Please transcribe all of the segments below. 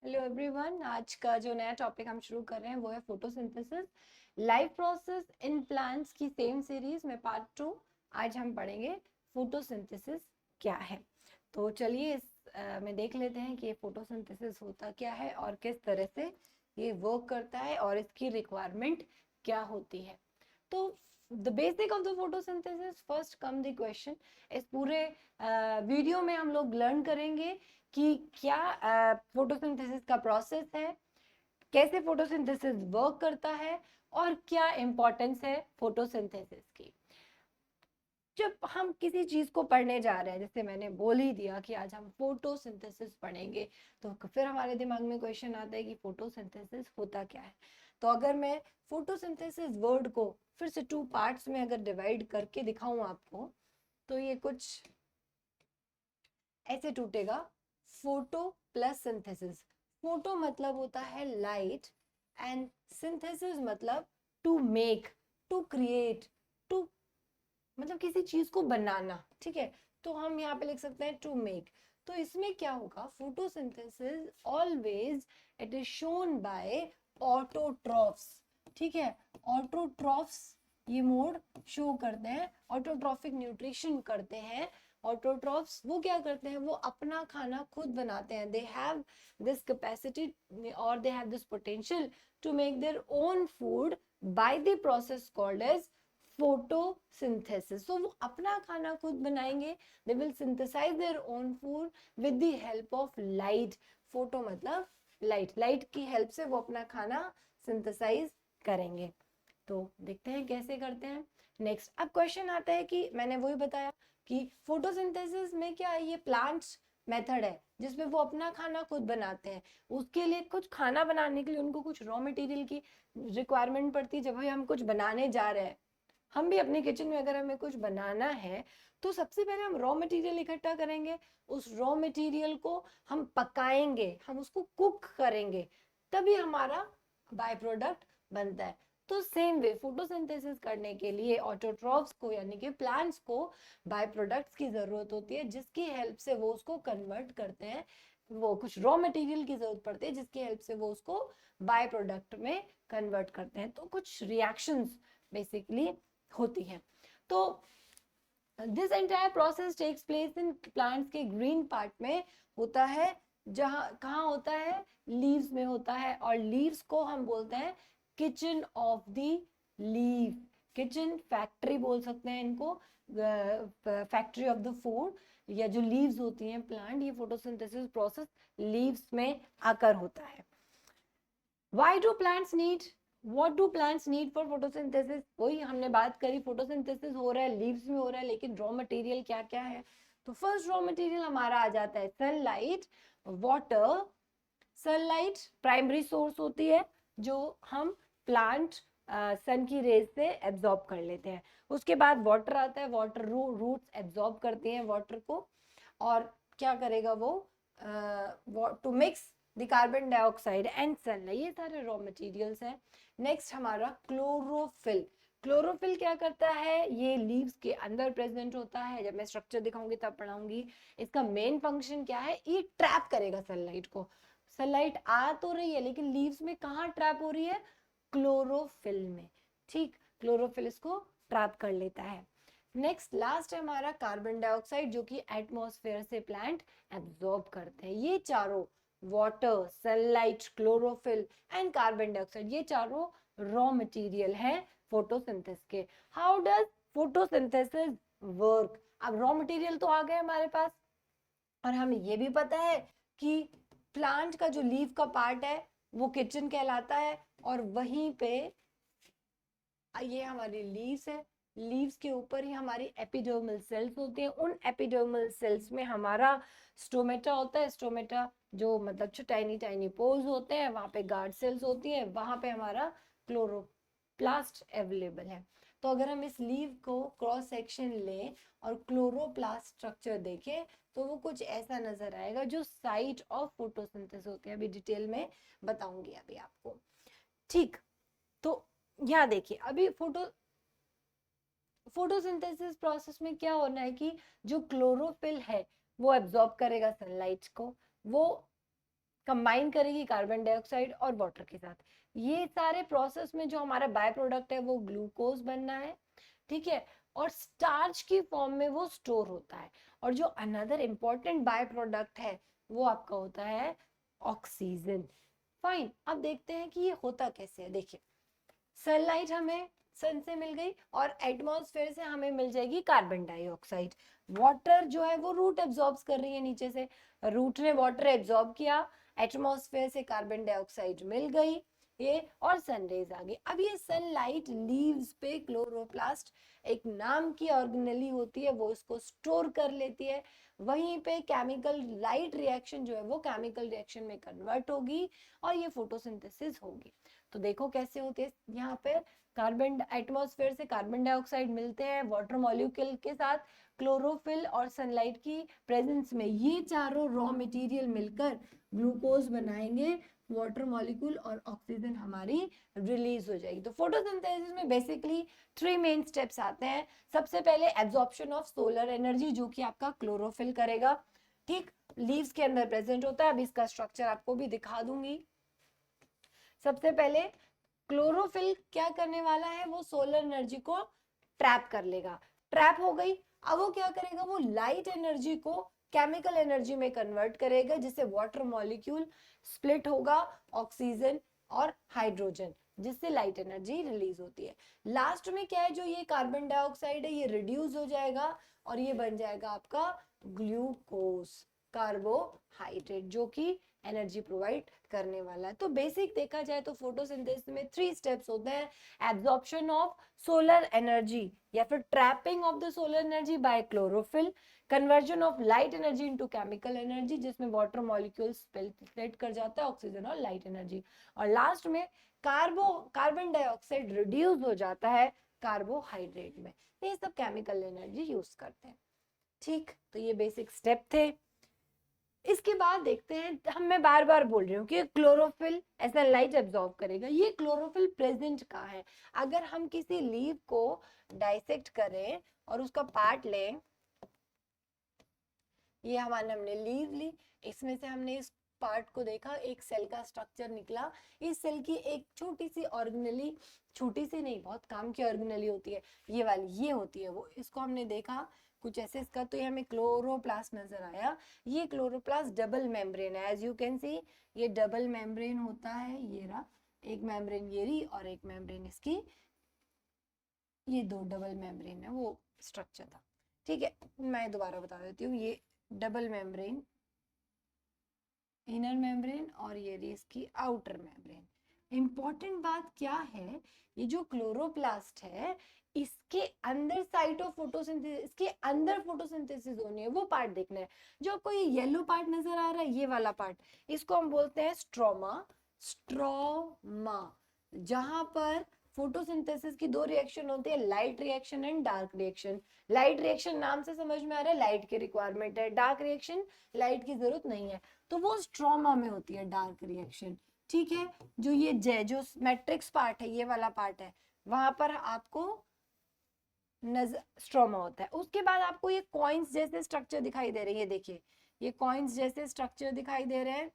Hello everyone, आज का जो नया टॉपिक हम शुरू कर रहे हैं वो है photosynthesis life process in plants की सेम सीरीज में पार्ट 2। आज हम पढ़ेंगे फोटोसिंथेसिस क्या है। तो चलिए में देख लेते हैं कि ये फोटोसिंथेसिस होता क्या है और किस तरह से ये वर्क करता है और इसकी रिक्वायरमेंट क्या होती है। तो the basic of the photosynthesis, first come the question. इस पूरे वीडियो में हम लोग लर्न करेंगे कि क्या फोटोसिंथेसिस का प्रोसेस है, कैसे फोटोसिंथेसिस वर्क करता है और क्या इंपॉर्टेंस है फोटोसिंथेसिस की। जब हम किसी चीज को पढ़ने जा रहे हैं, जैसे मैंने बोल ही दिया कि आज हम फोटोसिंथेसिस पढ़ेंगे, तो फिर हमारे दिमाग में क्वेश्चन आता है कि फोटोसिंथेसिस होता क्या है। तो अगर मैं फोटोसिंथेसिस वर्ड को फिर से 2 पार्ट्स में अगर डिवाइड करके दिखाऊं आपको, तो ये कुछ ऐसे टूटेगा। Photo plus synthesis. फोटो मतलब होता है लाइट एंड सिंथेसिस मतलब to make, to create, to मतलब किसी चीज को बनाना। ठीक है, तो हम यहाँ पे लिख सकते हैं टू मेक। तो इसमें क्या होगा, photosynthesis always it is shown by autotrophs. ठीक है, ऑटोट्रॉफ्स ये मोड शो करते हैं, ऑटोट्रॉफिक न्यूट्रिशन करते हैं। ऑटोट्रॉफ्स वो क्या करते हैं, वो अपना खाना खुद बनाते हैं। दे हैव दिस कैपेसिटी और they have this potential to make their own food by the process called as photosynthesis. तो वो अपना खाना खुद बनाएंगे। They will synthesize their own food with the help of light. Photo मतलब लाइट, लाइट की help से वो अपना खाना सिंथेसाइज करेंगे। तो देखते हैं कैसे करते हैं। नेक्स्ट अब क्वेश्चन आता है कि मैंने वही बताया कि फोटोसिंथेसिस में क्या है, ये प्लांट्स मेथड है जिसमें वो अपना खाना खुद बनाते हैं। उसके लिए कुछ खाना बनाने के लिए उनको कुछ रॉ मटेरियल की रिक्वायरमेंट पड़ती है। जब भी हम कुछ बनाने जा रहे हैं, हम भी अपने किचन में अगर हमें कुछ बनाना है, तो सबसे पहले हम रॉ मटेरियल इकट्ठा करेंगे। उस रॉ मटेरियल को हम पकाएंगे, हम उसको कुक करेंगे, तभी हमारा बाय प्रोडक्ट बनता है। तो सेम वे फोटोसिंथेसिस करने के लिए ऑटोट्रॉफ्स को यानी कि प्लांट्स को बाय प्रोडक्ट्स की जरूरत होती है, जिसकी हेल्प से वो उसको कन्वर्ट करते हैं। वो कुछ रॉ मटेरियल की जरूरत पड़ती है जिसकी हेल्प से वो उसको बाय प्रोडक्ट में कन्वर्ट करते हैं। तो कुछ रिएक्शंस बेसिकली होती हैं। तो this entire process takes place in plants के ग्रीन पार्ट में होता है। जहां कहाँ होता है, लीव्स में होता है। और लीव्स को हम बोलते हैं kitchen of the leave. Kitchen factory बोल सकते हैं इनको, फैक्ट्री ऑफ द फूड। या जो लीव्स होती हैं प्लांट, ये फोटोसिंथेसिस प्रोसेस लीव्स में आकर होता है। Why do plants need, what do plants need for photosynthesis? वही हमने बात करी, फोटोसिंथेसिस हो रहा है, लीव्स में हो रहा है, लेकिन रॉ मटेरियल क्या क्या है। तो फर्स्ट रॉ मटेरियल हमारा आ जाता है sunlight, water. Sunlight primary source होती है जो हम प्लांट सन की रेज से एब्जॉर्ब कर लेते हैं। उसके बाद वाटर आता है, वाटर रूट्स एब्जॉर्ब करती हैं वाटर को। और क्या करेगा वो, to mix the carbon dioxide and sunlight, ये सारे रॉ मटेरियल्स हैं। नेक्स्ट हमारा क्लोरोफिल। क्लोरोफिल क्या करता है, ये लीव्स के अंदर प्रेजेंट होता है। जब मैं स्ट्रक्चर दिखाऊंगी तब पढ़ाऊंगी। इसका मेन फंक्शन क्या है, ये ट्रैप करेगा सनलाइट को। सनलाइट आ तो रही है लेकिन लीव्स में कहाँ ट्रैप हो रही है, क्लोरोफिल में। ठीक, क्लोरोफिल इसको ट्रैप कर लेता है। नेक्स्ट लास्ट है हमारा कार्बन डाइऑक्साइड, जो कि एटमॉस्फेयर से प्लांट एब्जॉर्ब करते हैं। ये चारों, water, sunlight, chlorophyll and carbon dioxide, ये चारों रॉ मटेरियल है फोटोसिंथेसिस के। How does photosynthesis work. अब रॉ मटेरियल तो आ गए हमारे पास, और हमें ये भी पता है कि प्लांट का जो लीव का पार्ट है वो किचन कहलाता है। और वहीं पे ये हमारी लीव्स है। लीव्स के ऊपर ही हमारी एपिडर्मल सेल्स होती हैं। उन एपिडर्मल सेल्स में हमारा स्टोमेटा होता है। स्टोमेटा जो मतलब टाइनी टाइनी पोर्स होते हैं, वहां पे गार्ड सेल्स होती हैं, वहां पे हमारा क्लोरोप्लास्ट अवेलेबल है। तो अगर हम इस लीव को क्रॉस सेक्शन लें और क्लोरोप्लास्ट स्ट्रक्चर देखें, तो वो कुछ ऐसा नजर आएगा, जो साइट ऑफ फोटोसिंथेसिस होते हैं। अभी डिटेल में बताऊंगी अभी आपको। ठीक, तो यहाँ देखिए, अभी फोटोसिंथेसिस प्रोसेस में क्या होना है कि जो क्लोरोफिल है वो एब्जॉर्ब करेगा सनलाइट को। वो कंबाइन करेगी कार्बन डाइऑक्साइड और वाटर के साथ। ये सारे प्रोसेस में जो हमारा बाय प्रोडक्ट है वो ग्लूकोज बनना है, ठीक है, और स्टार्च की फॉर्म में वो स्टोर होता है। और जो अनदर इंपॉर्टेंट बाय प्रोडक्ट है वो आपका होता है ऑक्सीजन। फाइन, अब देखते हैं कि ये होता कैसे है। देखिए, सनलाइट हमें सन से मिल गई और एटमॉस्फेयर से हमें मिल जाएगी कार्बन डाइऑक्साइड। वाटर जो है वो रूट एब्जॉर्ब कर रही है नीचे से, रूट ने वाटर एब्जॉर्ब किया, एटमॉस्फेयर से कार्बन डाइऑक्साइड मिल गई ये, और सनरेज आ गई। अब ये सनलाइट लीव्स पे क्लोरोप्लास्ट एक नाम की ऑर्गेनेली होती है, वो इसको स्टोर कर लेती है। वहीं पे केमिकल लाइट रिएक्शन जो है वो केमिकल रिएक्शन में कन्वर्ट होगी और ये फोटोसिंथेसिस होगी। तो देखो कैसे होते हैं, यहाँ पे कार्बन एटमॉस्फेयर से कार्बन डाइऑक्साइड मिलते हैं वाटर मॉलिक्यूल के साथ, क्लोरोफिल और सनलाइट की प्रेजेंस में ये चारों रॉ मटेरियल मिलकर ग्लूकोज बनाएंगे, वाटर मॉलिक्यूल और ऑक्सीजन हमारी रिलीज हो जाएगी। तो फोटोसिंथेसिस में बेसिकली 3 मेन स्टेप्स आते हैं। सबसे पहले एब्जॉर्प्शन ऑफ सोलर एनर्जी, जो कि आपका क्लोरोफिल करेगा, ठीक, लीव्स के अंदर प्रेजेंट होता है। अब इसका स्ट्रक्चर आपको भी दिखा दूंगी। सबसे पहले क्लोरोफिल क्या करने वाला है, वो सोलर एनर्जी को ट्रैप कर लेगा, ट्रैप हो गई। अब वो क्या करेगा, वो लाइट एनर्जी को केमिकल एनर्जी में कन्वर्ट करेगा, जिससे वाटर मॉलिक्यूल स्प्लिट होगा, ऑक्सीजन और हाइड्रोजन, जिससे लाइट एनर्जी रिलीज होती है। लास्ट में क्या है, जो ये कार्बन डाइऑक्साइड है ये रिड्यूस हो जाएगा और ये बन जाएगा आपका ग्लूकोज, कार्बोहाइड्रेट, जो कि एनर्जी प्रोवाइड करने वाला है। तो बेसिक देखा जाए तो फोटोसिंथेसिस में 3 स्टेप्स होते हैं। एब्जॉर्प्शन ऑफ सोलर एनर्जी या फिर trapping of the solar energy by chlorophyll, conversion of light energy into chemical energy, जिसमें वाटर मॉलिक्यूल्स स्प्लिट कर जाता है ऑक्सीजन और लाइट एनर्जी, और लास्ट में कार्बन डाइऑक्साइड रिड्यूस हो जाता है कार्बोहाइड्रेट में। ये सब केमिकल एनर्जी यूज करते हैं, ठीक। तो ये बेसिक स्टेप थे। इसके बाद देखते हैं, मैं बार बार बोल रही हूँ कि क्लोरोफिल ऐसा लाइट एब्जॉर्ब करेगा, ये क्लोरोफिल प्रेजेंट कहाँ है। अगर हम किसी लीव को डाइसेक्ट करें और उसका पार्ट लें, ये हमने लीव ली, इसमें से हमने इस पार्ट को देखा, एक सेल का स्ट्रक्चर निकला। इस सेल की एक छोटी सी ऑर्गेनेली, छोटी सी नहीं, बहुत काम की ऑर्गेनेली होती है ये वाली, ये होती है वो, इसको हमने देखा कुछ ऐसे इसका, तो ये हमें क्लोरोप्लास्ट नजर आया। ये क्लोरोप्लास्ट डबल मेम्ब्रेन है, एज यू कैन सी, ये डबल मेम्ब्रेन होता है। ये रहा एक मेम्ब्रेन, ये रही, और एक मेम्ब्रेन इसकी, ये 2 डबल मेम्ब्रेन है वो स्ट्रक्चर था, ठीक है। मैं दोबारा बता देती हूँ, ये डबल मेम्ब्रेन, इनर मेम्ब्रेन, और ये रही इसकी आउटर मेम्ब्रेन। इंपॉर्टेंट बात क्या है, ये जो क्लोरोप्लास्ट है इसके अंदर साइट ऑफ फोटोसिंथेसिस, इसके अंदर फोटोसिंथेसिस होनी है, वो पार्ट देखना है। जो आपको ये येलो पार्ट नजर आ रहा है, ये वाला पार्ट, इसको हम बोलते हैं स्ट्रोमा। स्ट्रोमा, जहां पर फोटोसिंथेसिस की 2 रिएक्शन होती है, light reaction and dark reaction. Light reaction नाम से समझ में आ रहा है, लाइट की रिक्वायरमेंट है। डार्क रिएक्शन लाइट की जरूरत नहीं है, तो वो स्ट्रोमा में होती है डार्क रिएक्शन, ठीक है। जो ये जो मैट्रिक्स पार्ट है, ये वाला पार्ट है, वहां पर आपको स्ट्रोमा होता है। उसके बाद आपको ये कॉइन्स जैसे स्ट्रक्चर दिखाई दे रहे हैं, ये देखिए, ये कॉइन्स जैसे स्ट्रक्चर दिखाई दे रहे हैं,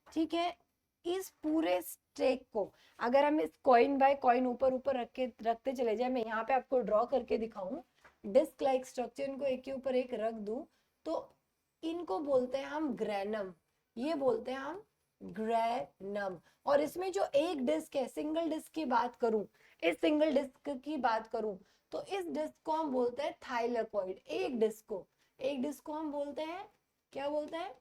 ठीक है। इस पूरे स्टेक को अगर हम इस कॉइन बाय कॉइन ऊपर ऊपर रखते चले जाए, मैं यहाँ पे आपको ड्रॉ करके दिखाऊं, डिस्क लाइक स्ट्रक्चर, इनको एक के ऊपर एक रख दूं, तो इनको बोलते हैं हम ग्रेनम, ये बोलते हैं हम ग्रेनम। और इसमें जो एक डिस्क है, सिंगल डिस्क की बात करूं, इस सिंगल डिस्क की बात करूं, तो इस डिस्क को हम बोलते हैं थाइलेकॉइड। एक डिस्क को हम बोलते हैं, क्या बोलते हैं,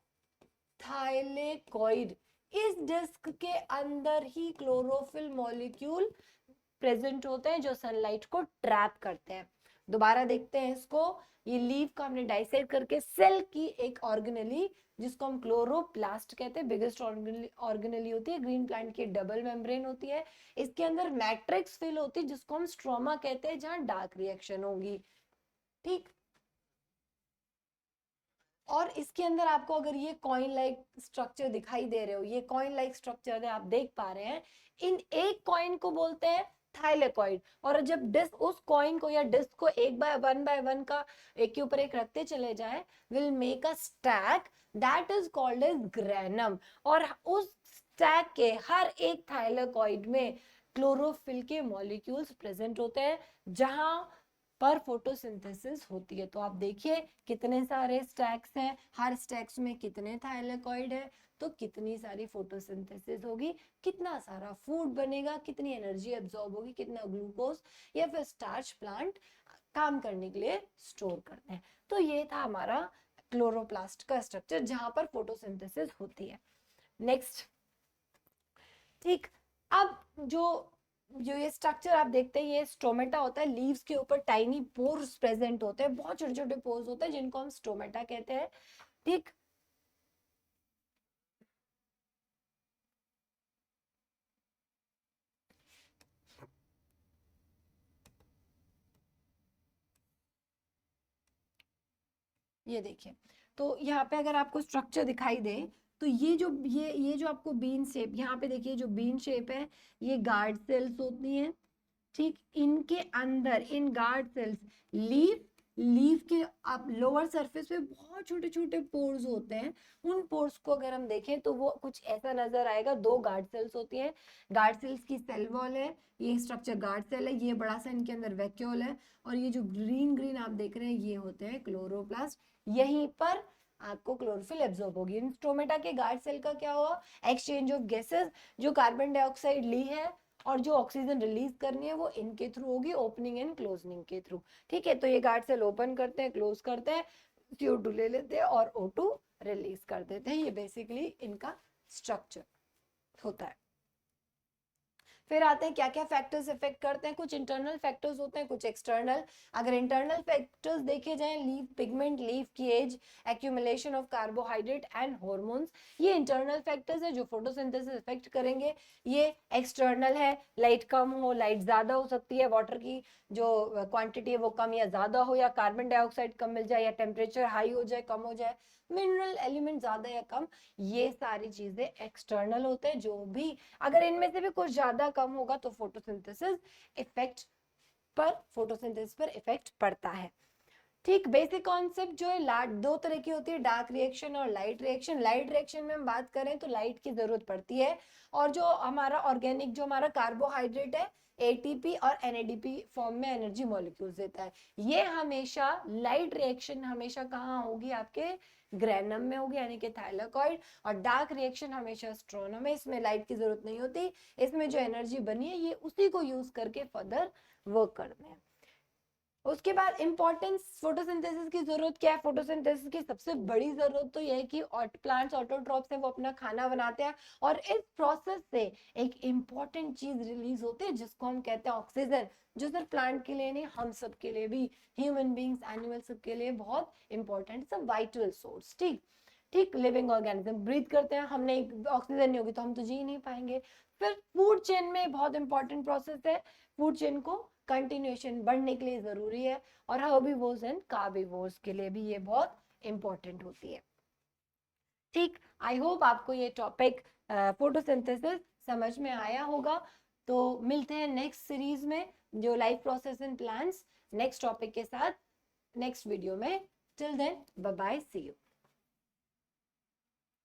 थाइलेकॉइड। इस डिस्क के अंदर ही क्लोरोफिल मॉलिक्यूल प्रेजेंट होते हैं जो सनलाइट को ट्रैप करते हैं। दोबारा देखते हैं इसको, ये लीफ को हमने डाइसेक्ट करके सेल की एक ऑर्गेनेली, जिसको हम क्लोरोप्लास्ट कहते हैं, बिगेस्ट ऑर्गेनेली होती है, ग्रीन प्लांट की डबल मेम्ब्रेन होती है, इसके अंदर मैट्रिक्स फिल होती है जिसको हम स्ट्रोमा कहते हैं, जहां डार्क रिएक्शन होगी, ठीक। और इसके अंदर आपको अगर ये कॉइन लाइक स्ट्रक्चर दिखाई दे रहे हो, ये कॉइन लाइक स्ट्रक्चर आप देख पा रहे हैं, इन एक कॉइन को बोलते हैं थाइलेकॉइड, और जब डिस्क उस कॉइन को या डिस्क को एक बाय वन का एक के ऊपर एक रखते चले जाए, will make a stack that is called as granum. और उस स्टैक के हर एक थाइलेकॉइड में क्लोरोफिल के मॉलिक्यूल्स प्रेजेंट होते हैं जहां पर फोटोसिंथेसिस होती है। तो आप देखिए कितने सारे स्टैक्स हैं, हर स्टैक्स में कितने थाइलेकॉइड है, तो कितनी सारी फोटोसिंथेसिस होगी, कितना सारा फूड बनेगा, कितनी एनर्जी एब्जॉर्ब होगी, कितना ग्लूकोज या फिर स्टार्च प्लांट काम करने के लिए स्टोर करते हैं। तो ये था हमारा क्लोरोप्लास्ट का स्ट्रक्चर जहां पर फोटोसिंथेसिस होती है। नेक्स्ट, ठीक, अब जो जो ये स्ट्रक्चर आप देखते हैं, ये स्टोमेटा होता है। लीव्स के ऊपर टाइनी पोर्स प्रेजेंट होते हैं, बहुत छोटे छोटे पोर्स होते हैं जिनको हम स्टोमेटा कहते हैं। ठीक, ये देखिए, तो यहाँ पे अगर आपको स्ट्रक्चर दिखाई दे, तो ये जो आपको बीन शेप, यहाँ पे देखिए जो बीन शेप है, ये गार्ड सेल्स होती हैं। ठीक, इनके अंदर इन गार्ड सेल्स लीफ लीफ के आप लोअर सरफेस पे बहुत छोटे छोटे पोर्स होते हैं। उन पोर्स को अगर हम देखें तो वो कुछ ऐसा नजर आएगा। दो गार्ड सेल्स होती हैं, गार्ड सेल्स की सेल वॉल है, ये स्ट्रक्चर गार्ड सेल है, ये बड़ा सा इनके अंदर वैक्यूल है, और ये जो ग्रीन ग्रीन आप देख रहे हैं ये होते हैं क्लोरोप्लास्ट। यहीं पर आपको क्लोरोफिल एब्जॉर्ब होगी। इन स्टोमेटा के गार्ड सेल का क्या हुआ, एक्सचेंज ऑफ गैसेस, जो कार्बन डाइऑक्साइड ली है और जो ऑक्सीजन रिलीज करनी है वो इनके थ्रू होगी, ओपनिंग एंड क्लोजिंग के थ्रू। ठीक है, तो ये गार्ड सेल ओपन करते हैं, क्लोज करते हैं, CO2 ले लेते हैं और O2 रिलीज कर देते हैं। ये बेसिकली इनका स्ट्रक्चर होता है। फिर आते हैं क्या क्या फैक्टर्स इफेक्ट करते हैं। कुछ इंटरनल फैक्टर्स होते हैं, कुछ एक्सटर्नल। अगर इंटरनल फैक्टर्स देखे जाएं, लीफ पिगमेंट, लीफ की age, accumulation of carbohydrate and hormones, ये इंटरनल फैक्टर्स है जो फोटोसिंथेसिस इफेक्ट करेंगे। ये एक्सटर्नल है, लाइट कम हो, लाइट ज्यादा हो सकती है, वाटर की जो क्वांटिटी है वो कम या ज्यादा हो, या कार्बन डाइऑक्साइड कम मिल जाए, या टेम्परेचर हाई हो जाए, कम हो जाए, मिनरल एलिमेंट ज्यादा या कम, ये सारी चीजें एक्सटर्नल होते हैं। जो भी अगर इनमें से भी कुछ ज्यादा कम होगा तो फोटोसिंथेसिस पर इफेक्ट पड़ता है। ठीक, बेसिक कॉन्सेप्ट जो है, दो तरह की होती है, डार्क रिएक्शन और लाइट रिएक्शन। लाइट रिएक्शन में हम बात करें तो लाइट की जरूरत पड़ती है, और जो हमारा ऑर्गेनिक, जो हमारा कार्बोहाइड्रेट है, ATP और NADP फॉर्म में एनर्जी मॉलिक्यूल्स देता है। ये हमेशा लाइट रिएक्शन हमेशा कहाँ होगी, आपके ग्रेनम में होगी, यानी कि थाइलेकॉइड। और डार्क रिएक्शन हमेशा स्ट्रोनम में, इसमें लाइट की जरूरत नहीं होती। इसमें जो एनर्जी बनी है ये उसी को यूज करके फर्दर वर्क करते हैं। उसके बाद इंपॉर्टेंस, फोटोसिंथेसिस की जरूरत क्या है। फोटोसिंथेसिस की सबसे बड़ी जरूरत तो यह है कि प्लांट्स ऑटोट्रॉप्स हैं, वो अपना खाना बनाते हैं, और इस प्रोसेस से एक इंपॉर्टेंट चीज रिलीज होती है जिसको हम कहते हैं ऑक्सीजन, जो सिर्फ प्लांट के लिए नहीं, हम सब के लिए भी, ह्यूमन बींग्स, एनिमल सब के लिए बहुत इंपॉर्टेंट, वाइटल सोर्स। ठीक, ठीक, लिविंग ऑर्गेनिज्म ब्रीथ करते हैं, हमने ऑक्सीजन नहीं होगी तो हम तो जी नहीं पाएंगे। फिर फूड चेन में बहुत इंपॉर्टेंट प्रोसेस है, फूड चेन को कंटिन्यूएशन बढ़ने के लिए जरूरी है, और हर्बीवोर्स एंड कार्बीवोर्स के लिए भी ये बहुत इंपॉर्टेंट होती है। ठीक, आई होप आपको ये टॉपिक फोटोसिंथेसिस समझ में आया होगा। तो मिलते हैं नेक्स्ट सीरीज में, जो life process in plants, next topic के साथ नेक्स्ट वीडियो में। Till then, bye bye, see you.